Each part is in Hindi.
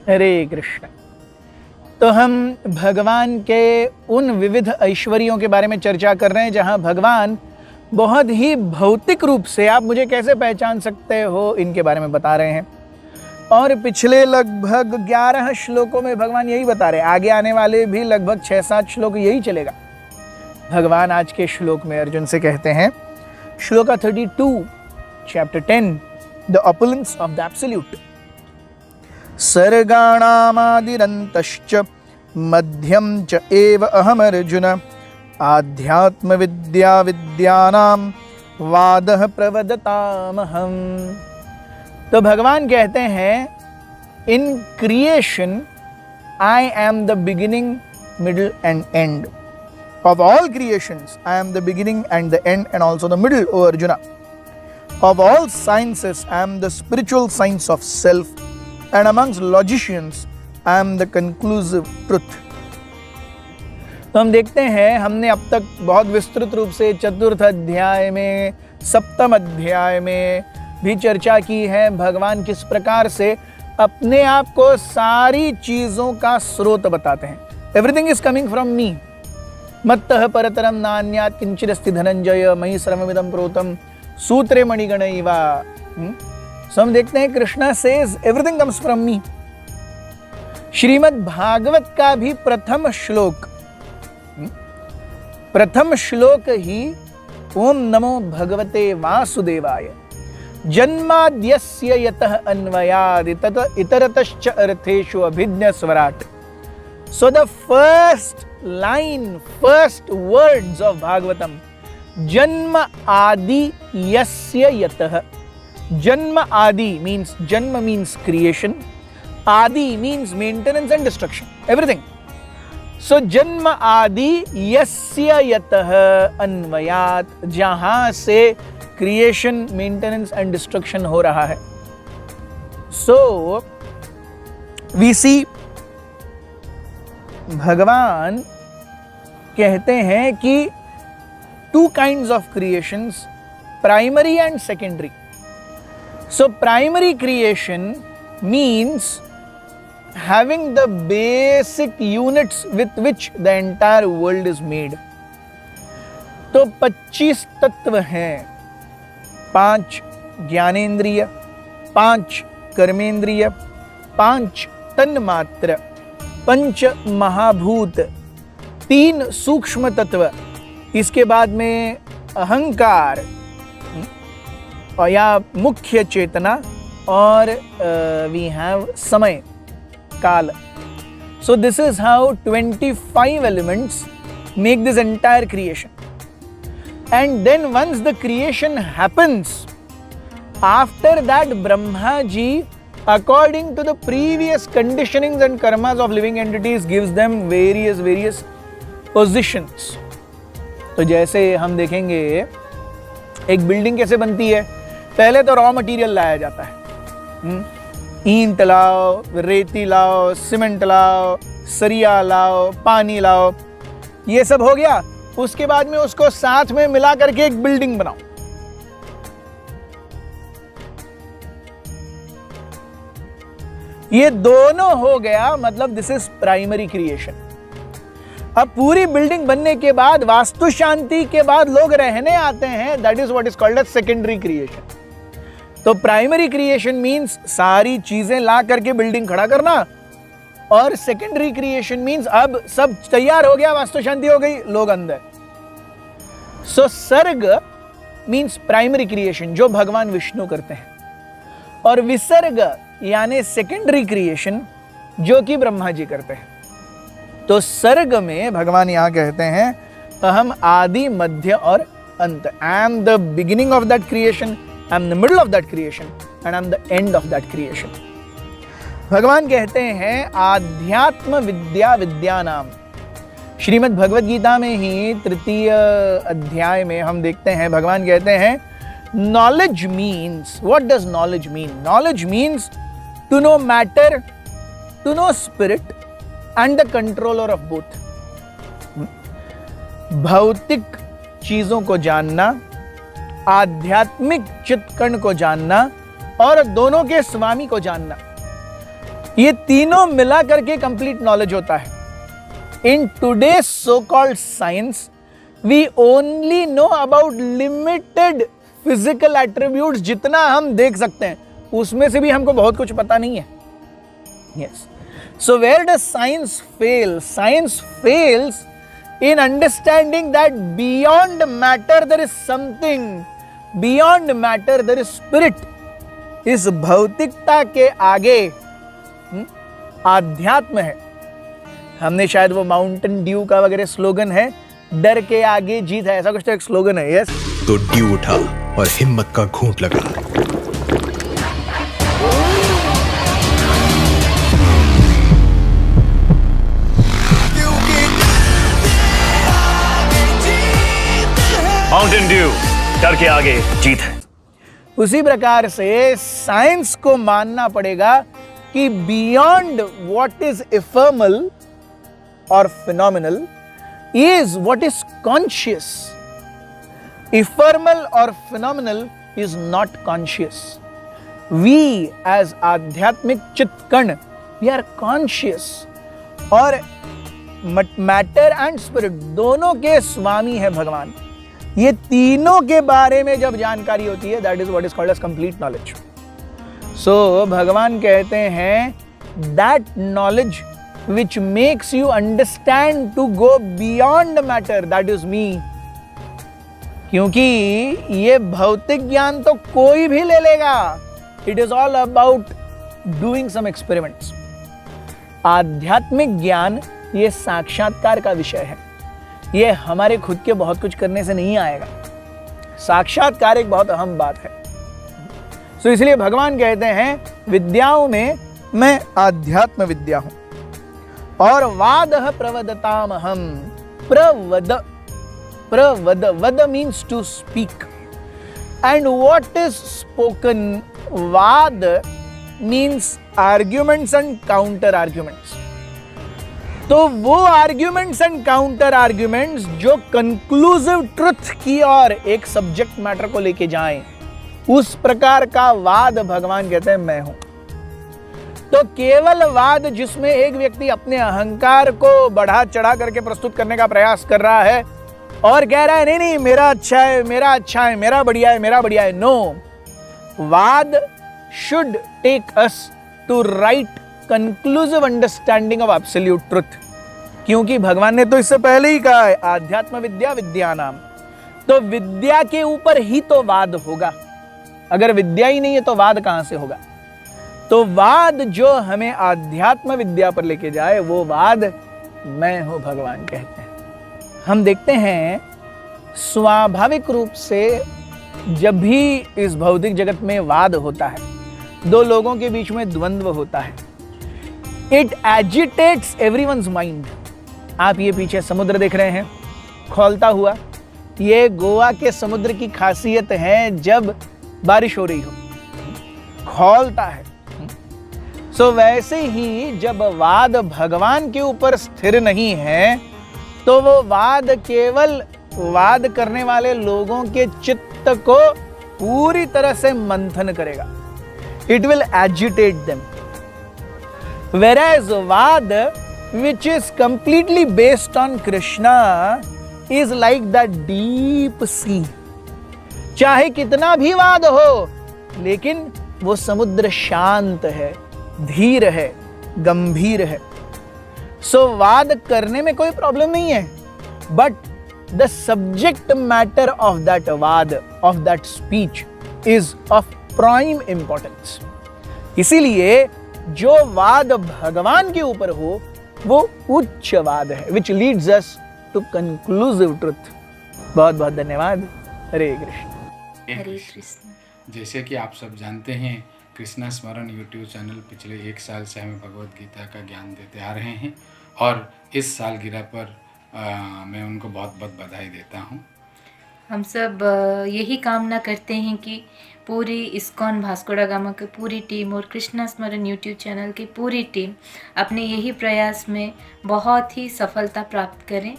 हरे कृष्ण। तो हम भगवान के उन विविध ऐश्वर्यों के बारे में चर्चा कर रहे हैं जहां भगवान बहुत ही भौतिक रूप से, आप मुझे कैसे पहचान सकते हो, इनके बारे में बता रहे हैं। और पिछले लगभग 11 श्लोकों में भगवान यही बता रहे हैं। आगे आने वाले भी लगभग 6-7 श्लोक यही चलेगा। भगवान आज के श्लोक में अर्जुन से कहते हैं, shloka 32 chapter 10, the opulence of the absolute. सर्गाणामादिरन्तश्च मध्यम च एव अहम अर्जुन आध्यात्म विद्या विद्यानां वादः प्रवदतामहम्। तो भगवान कहते हैं, in creation I am the beginning, middle and and of all creations. I am the beginning and the end and also the middle, O Arjuna. Of all sciences, I am the spiritual science of self, and amongst logicians, I am the conclusive truth. तो हम देखते हैं, हमने अब तक बहुत विस्तृत रूप से चतुर्थ अध्याय में, सप्तम अध्याय में भी चर्चा की है भगवान किस प्रकार से अपने आप को सारी चीजों का स्रोत बताते हैं। Everything is coming from me, मत्तः परतरम नान्यात् किंचिदस्ति धनंजय मयि सर्वमिदं प्रोतम सूत्रे मणिगण इव। सो हम देखते हैं Krishna says everything comes from me. Shrimad Bhagavat का भी प्रथम श्लोक ही ओम नमो भगवते वासुदेवाय जन्माद्यस्य यतः अन्वयाद् इतरतश्च अर्थेषु अभिज्ञस्वराट्। So the first line, first words of Bhagavatam, Janma Adi Yasya Yatah. Janma Adi means, Janma means creation, Adi means maintenance and destruction, everything. So Janma Adi Yasya Yatah Anvayat, जहां से creation, maintenance and destruction हो रहा है. So we see भगवान कहते हैं कि 2 kinds of creations, primary and secondary. So primary creation means having the basic units with which the entire world is made. तो 25 तत्व हैं, 5 ज्ञानेंद्रिय, 5 कर्मेंद्रिय, 5 तन्मात्र, 5 महाभूत, 3 सूक्ष्म तत्व, इसके बाद में अहंकार और या मुख्य चेतना, और वी हैव समय, काल. So this is how 25 elements make this entire creation. And then once the creation happens, after that Brahma ji, according to the previous conditionings and karmas of living entities, gives them various positions. तो जैसे हम देखेंगे एक बिल्डिंग कैसे बनती है, पहले तो रॉ मटेरियल लाया जाता है, ईंट लाओ, रेती लाओ, सीमेंट लाओ, सरिया लाओ, पानी लाओ, ये सब हो गया. उसके बाद में उसको साथ में मिला करके एक बिल्डिंग बनाओ. ये दोनों हो गया, मतलब दिस इज प्राइमरी क्रिएशन. अब पूरी बिल्डिंग बनने के बाद, वास्तु शांति के बाद लोग रहने आते हैं, that is what is called as secondary creation. तो प्राइमरी क्रिएशन मींस सारी चीजें ला करके बिल्डिंग खड़ा करना, और सेकेंडरी क्रिएशन मींस अब सब तैयार हो गया, वास्तु शांति हो गई, लोग अंदर. सो सर्ग मींस प्राइमरी क्रिएशन, जो भगवान विष्णु करते हैं, और विसर्ग यानी सेकेंडरी क्रिएशन, जो कि ब्रह्मा जी करते हैं. तो सर्ग में भगवान यहां कहते हैं, अहम आदि मध्य और अंत. I am the beginning of that creation, I am the middle of that creation, and I am the end of that creation. भगवान कहते हैं आध्यात्म विद्या विद्यानाम. श्रीमद् भगवद गीता में ही 3 अध्याय में हम देखते हैं, भगवान कहते हैं knowledge means, what does knowledge mean? Knowledge means to know matter, to know spirit and the controller of both. भौतिक चीजों को जानना, आध्यात्मिक चित्कण को जानना, और दोनों के स्वामी को जानना. ये तीनों मिला करके कंप्लीट नॉलेज होता है। In today's so called science we only know about limited physical attributes, जितना हम देख सकते हैं उसमें से भी हमको बहुत कुछ पता नहीं है। Yes, so where does science fail? Science fails in understanding that beyond matter there is something, beyond matter there is spirit. इस भौतिकता के आगे आध्यात्म है। हमने शायद वो माउंटेन ड्यू का वगैरह स्लोगन है, डर के आगे जीत है, ऐसा कुछ तो एक स्लोगन है। यस, तो ड्यू उठा और हिम्मत का घूंट लगा। माउंटेन ड्यू, डर के आगे जीत है। उसी प्रकार से साइंस को मानना पड़ेगा कि बियॉन्ड व्हाट इज इफर्मल और phenomenal is what is conscious. Ephemeral और phenomenal is not conscious. We as आध्यात्मिक चित्कण वी आर कॉन्शियस, और मैटर एंड स्पिरिट दोनों के स्वामी है भगवान। ये तीनों के बारे में जब जानकारी होती है, that is what is called as complete knowledge. So भगवान कहते हैं that knowledge which makes you understand to go beyond matter, that is me. क्योंकि ये भौतिक ज्ञान तो कोई भी ले लेगा, it is all about doing some experiments. आध्यात्मिक ज्ञान ये साक्षात्कार का विषय है, ये हमारे खुद के बहुत कुछ करने से नहीं आएगा। साक्षात्कार एक बहुत अहम बात है। सो इसलिए भगवान कहते हैं विद्याओं में मैं आध्यात्म विद्या हूं। और वादः प्रवदतामहम, प्रवद, प्रवद, वद means to speak, and what is spoken? वाद means arguments and counter arguments. तो वो आर्ग्यूमेंट्स एंड काउंटर आर्ग्यूमेंट्स जो कंक्लूसिव ट्रुथ की ओर एक सब्जेक्ट मैटर को लेके जाएं, उस प्रकार का वाद भगवान कहते हैं मैं हूं। तो केवल वाद जिसमें एक व्यक्ति अपने अहंकार को बढ़ा चढ़ा करके प्रस्तुत करने का प्रयास कर रहा है और कह रहा है नहीं नहीं मेरा अच्छा है, मेरा अच्छा है, मेरा बढ़िया है, मेरा बढ़िया है, नो, वाद should take us to right conclusive understanding of absolute truth. क्योंकि भगवान ने तो इससे पहले ही कहा है आध्यात्म विद्या विद्या नाम, तो विद्या के ऊपर ही तो वाद होगा। अगर विद्या ही नहीं है तो वाद कहां से होगा? तो वाद जो हमें आध्यात्म विद्या पर लेके जाए वो वाद मैं हूं, भगवान कहते हैं। हम देखते हैं स्वाभाविक रूप से जब भी इस भौतिक जगत में वाद होता है, दो लोगों के बीच में द्वंद्व होता है, इट एजिटेट्स एवरीवन्स माइंड। आप ये पीछे समुद्र देख रहे हैं खौलता हुआ, ये गोवा के समुद्र की खासियत है, जब बारिश हो रही हो खौलता है। सो वैसे ही जब वाद भगवान के ऊपर स्थिर नहीं है तो वो वाद केवल वाद करने वाले लोगों के चित्त को पूरी तरह से मंथन करेगा। It will agitate them. Whereas Vad, which is completely based on Krishna, is like that deep sea. चाहे कितना भी वाद हो, लेकिन वो समुद्र शांत है, धीर है, गंभीर है। सो वाद करने में कोई प्रॉब्लम नहीं है, but the subject matter of that वाद, of that speech is of prime importance. इसीलिए जो वाद भगवान के ऊपर हो वो उच्च वाद है, which leads us to conclusive truth. बहुत बहुत धन्यवाद। हरे कृष्ण। हरे कृष्ण। जैसे कि आप सब जानते हैं, कृष्णा स्मरण यूट्यूब चैनल पिछले 1 साल से हमें भगवत गीता का ज्ञान देते आ रहे हैं, और इस सालगिरह पर मैं उनको बहुत बहुत बधाई देता हूँ। हम सब यही कामना करते हैं कि पूरी इस्कॉन भास्को दा गामा की पूरी टीम और कृष्णा स्मरण यूट्यूब चैनल की पूरी टीम अपने यही प्रयास में बहुत ही सफलता प्राप्त करें,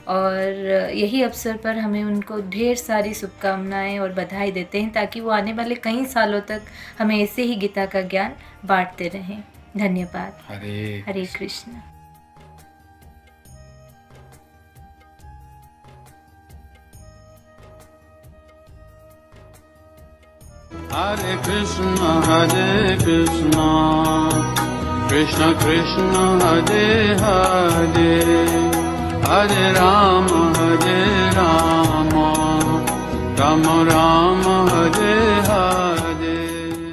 और यही अवसर पर हमें उनको ढेर सारी शुभकामनाएं और बधाई देते हैं, ताकि वो आने वाले कई सालों तक हमें ऐसे ही गीता का ज्ञान बांटते रहें। धन्यवाद। Hare Hare Krishna. Hare Krishna, Krishna Krishna, Hare Hare, Hare Rama, Rama Rama, Hare Hare.